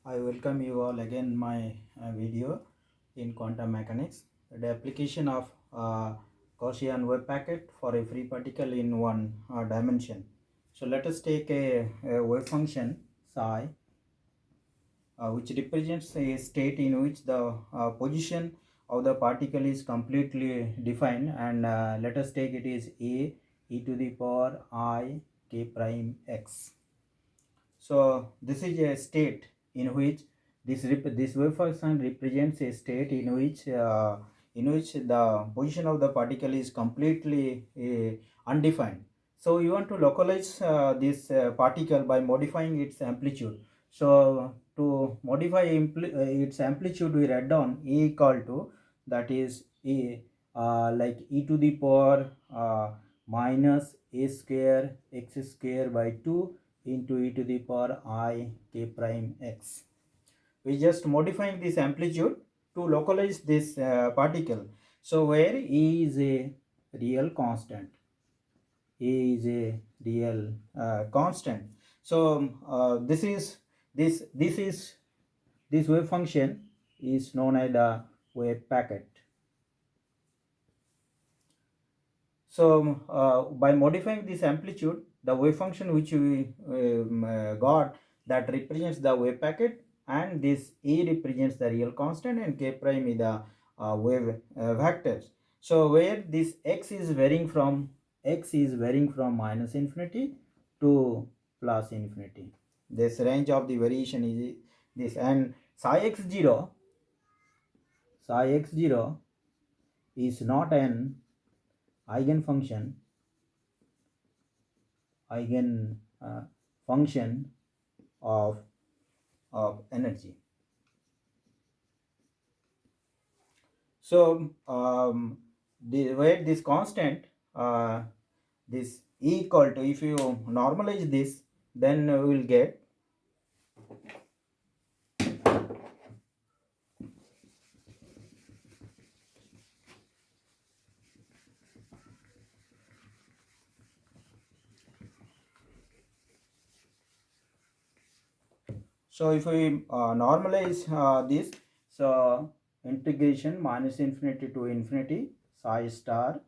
I welcome you all again my video in quantum mechanics, the application of Gaussian wave packet for a free particle in one dimension. So let us take a wave function psi which represents a state in which the position of the particle is completely defined, and let us take it is a e to the power I k prime x. So this is a state in which this wave function represents a state in which the position of the particle is completely undefined. So we want to localize this particle by modifying its amplitude. So to modify its amplitude, we write down E equal to, that is E like e to the power minus a square x square by 2 into e to the power I k prime x. We just modifying this amplitude to localize this particle. So where E is a real constant, E is a real constant. So this wave function is known as the wave packet. So by modifying this amplitude, the wave function which we got, that represents the wave packet, and this E represents the real constant, and k prime is the wave vectors. So where this x is varying from minus infinity to plus infinity. This range of the variation is this, and psi x0 is not an eigen function of energy. So where this constant, this E equal to, if you normalize this, then we will get so if we normalize this, so integration minus infinity to infinity psi star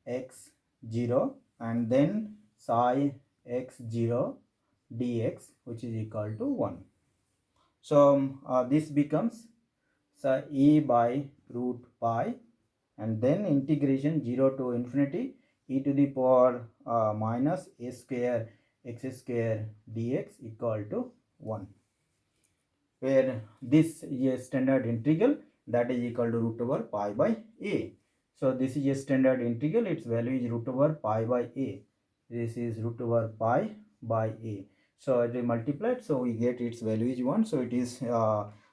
x0, and then psi x0 dx, which is equal to 1. So this becomes E by root pi, and then integration 0 to infinity e to the power minus a square x square dx equal to 1, where this is a standard integral, that is equal to root over pi by a. So this is a standard integral, its value is root over pi by a. This is root over pi by a. So it is multiplied, so we get its value is 1. So it is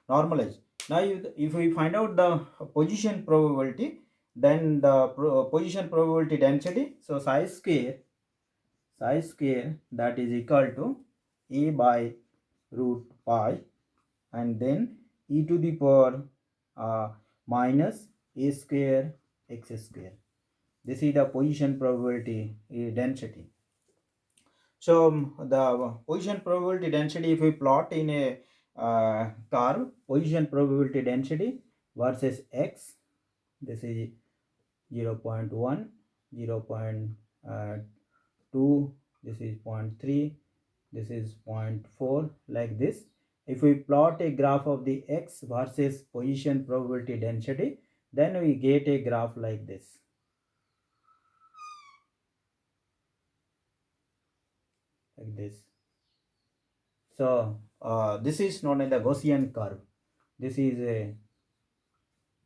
normalized. Now if we find out the position probability, then the position probability density, so psi square that is equal to a by root pi, and then e to the power minus a square x square. This is the position probability density. So the position probability density, if we plot in a curve, position probability density versus x, this is 0 0.1, 0 0.2, this is 0.3, this is 0.4, like this. If we plot a graph of the x versus position probability density, then we get a graph like this. Like this. So this is known as the Gaussian curve. This is a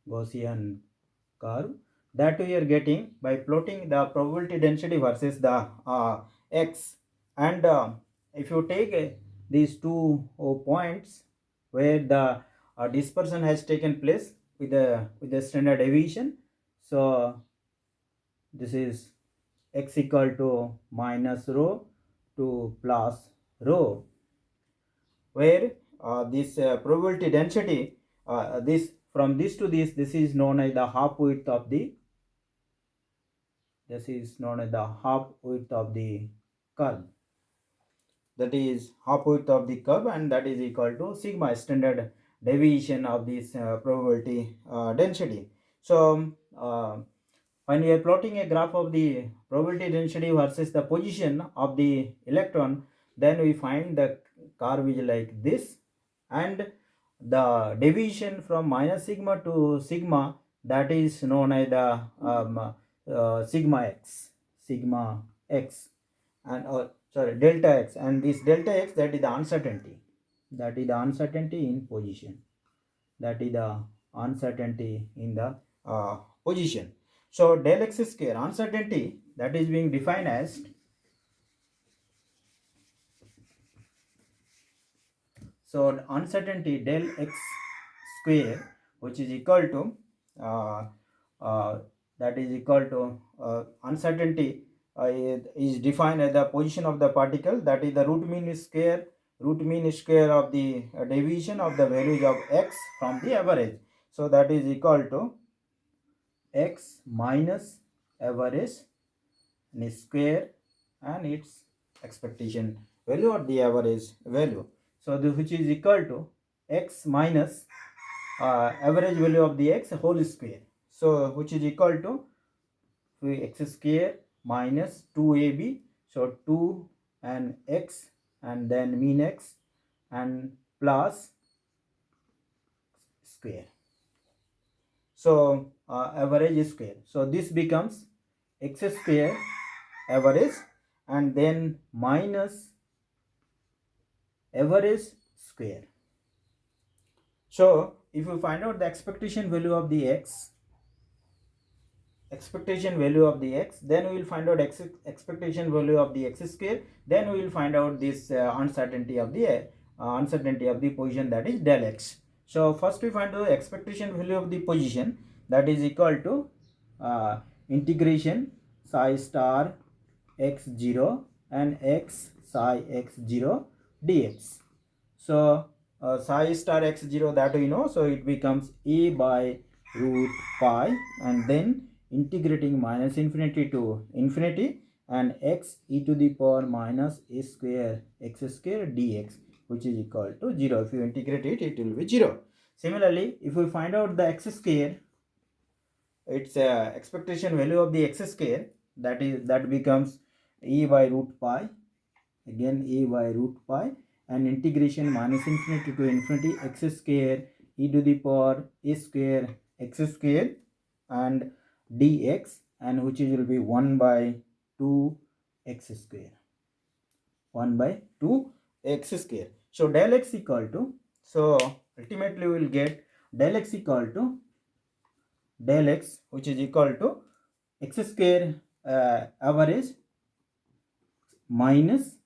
Gaussian curve that we are getting by plotting the probability density versus the x. And if you take these two points where the dispersion has taken place with the standard deviation, so this is x equal to minus rho to plus rho, where this probability density, this from this to this is known as the half width of the curve. that is half width of the curve, and that is equal to sigma, standard deviation of this probability density. So when we are plotting a graph of the probability density versus the position of the electron, then we find the curve is like this, and the deviation from minus sigma to sigma, that is known as the sigma x, and delta x, and this delta x, that is the uncertainty, in position, that is the uncertainty in the position. So del x square uncertainty, that is being defined as, so uncertainty del x square, which is equal to uh, that is equal to uncertainty is defined as the position of the particle, that is the root mean square of the deviation of the values of x from the average. So that is equal to x minus average square and its expectation value or the average value. So which is equal to x minus average value of the x whole square. So which is equal to x square minus 2ab, so 2 and x and then mean x and plus square. So average square. So this becomes x square average and then minus average square. So if you find out the expectation value of the x, then we will find out expectation value of the x square, then we will find out this uncertainty of the position, that is del x. So first we find the expectation value of the position, that is equal to integration psi star x0 and x psi x0 dx. So psi star x0, that we know, so it becomes a by root pi, and then integrating minus infinity to infinity, and x e to the power minus a square x square dx, which is equal to 0. If you integrate it, it will be 0. Similarly, if we find out the x square, its expectation value of the x square, that becomes e by root pi, again e by root pi, and integration minus infinity to infinity x square e to the power a square x square and dx, and which will be 1 by 2 x square, 1 by 2 x square. So del x equal to, so ultimately we will get del x equal to del x, which is equal to x square average minus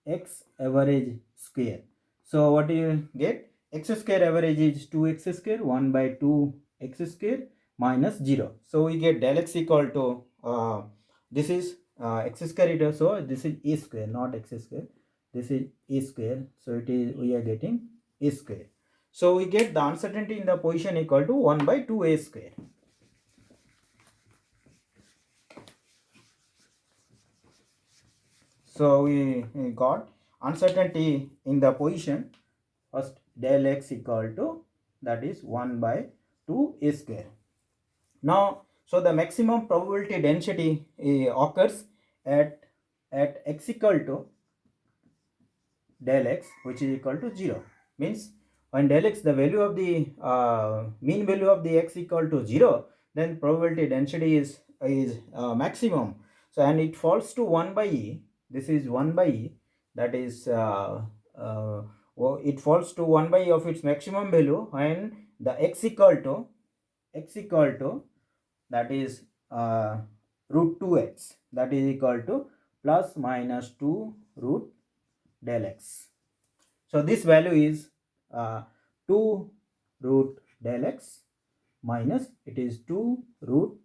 x average square. So what do you get? X square average is 2x square, 1 by 2 x square minus 0. So we get del x equal to this is x square, so this is a square, not x square, this is a square, so it is, we are getting a square. So we get the uncertainty in the position equal to 1 by 2a square. So we got uncertainty in the position, first del x equal to, that is 1 by 2 a square. Now, so the maximum probability density occurs at x equal to del x, which is equal to 0. Means when del x, the value of the mean value of the x equal to 0, then probability density is maximum. So and it falls to 1 by e. This is 1 by e, that is it falls to 1 by e of its maximum value when the x equal to that is root 2x, that is equal to plus minus 2 root del x. So this value is 2 root del x minus, it is 2 root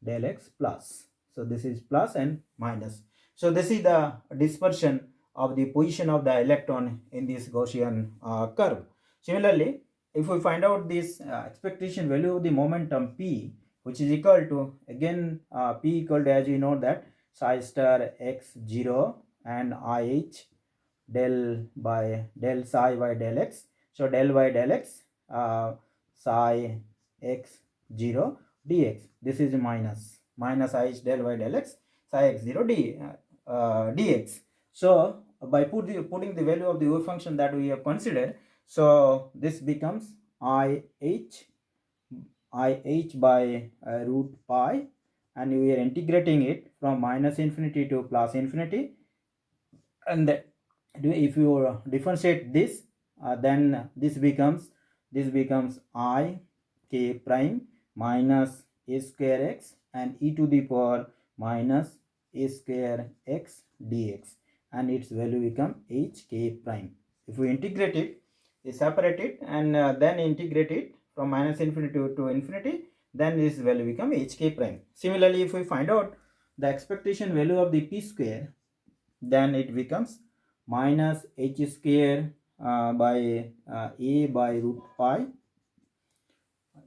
del x plus. So this is plus and minus. So this is the dispersion of the position of the electron in this Gaussian curve. Similarly, if we find out this expectation value of the momentum p, which is equal to, again p equal to, as you know, that psi star x0 and ih del psi by del x. So del y del x psi x 0 dx. This is minus I is del y del x psi x 0 dx. So by putting the value of the wave function that we have considered, so this becomes I h by root pi, and we are integrating it from minus infinity to plus infinity, and if you differentiate this, then this becomes I k prime minus a square x and e to the power minus a square x dx, and its value become h k prime. If we integrate it, we separate it, and then integrate it from minus infinity to infinity, then this value become h k prime. Similarly, if we find out the expectation value of the p square, then it becomes minus h square by a by root pi.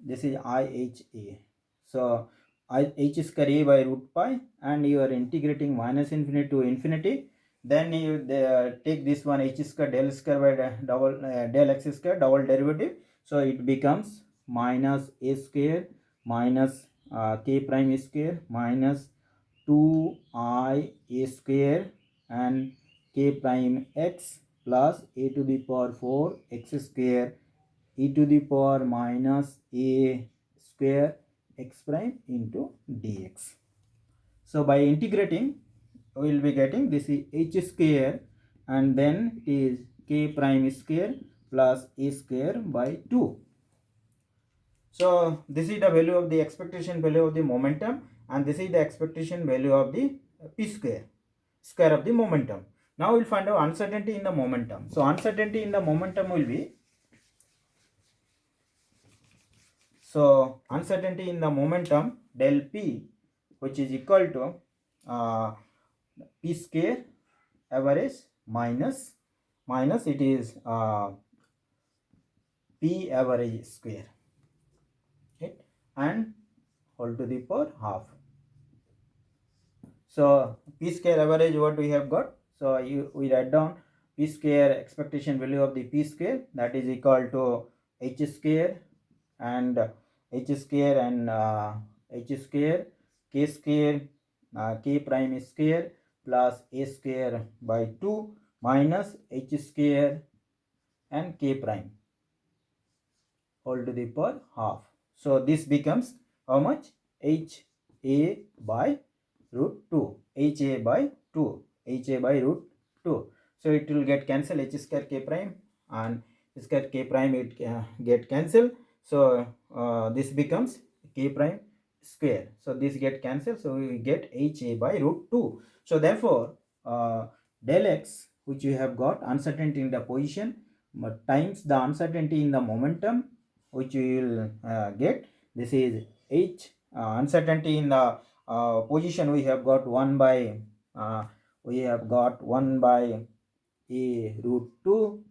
This is IHA. So h square a by root pi, and you are integrating minus infinity to infinity. Then you take this one h square del square by del x square double derivative. So it becomes minus a square minus k prime square minus 2I a square and k prime x plus a to the power 4 x square e to the power minus a square x prime into dx. So by integrating, we will be getting this is h square, and then it is k prime square plus a square by 2. So this is the value of the expectation value of the momentum, and this is the expectation value of the p square of the momentum. Now we'll find out uncertainty in the momentum. So uncertainty in the momentum will be, so uncertainty in the momentum del p, which is equal to p square average minus it is p average square, right, and whole to the power half. So p square average, what we have got, so we write down p square expectation value of the p square, that is equal to h square and h square and h square k square k prime square plus a square by 2 minus h square and k prime whole to the power half. So this becomes how much? h a by root 2, ha by 2, ha by root 2. So it will get cancelled, h square k prime and square k prime, it get cancelled. So this becomes k prime square. So this get cancelled. So we get ha by root 2. So therefore del x, which we have got uncertainty in the position, but times the uncertainty in the momentum, which we will get, this is h uncertainty in the position, we have got 1 by a root 2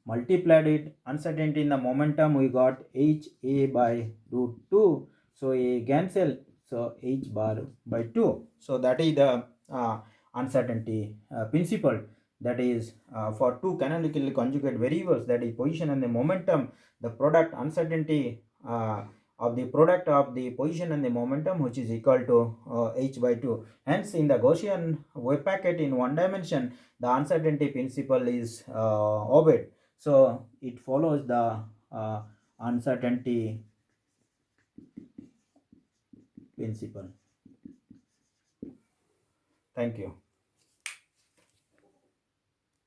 multiplied it, uncertainty in the momentum, we got h a by root 2. So a cancel, so h bar by 2. So that is the uncertainty principle, that is for two canonically conjugate variables, that is position and the momentum, the product uncertainty of the product of the position and the momentum, which is equal to h by 2. Hence in the Gaussian wave packet in one dimension, the uncertainty principle is obeyed. So it follows the uncertainty principle. Thank you.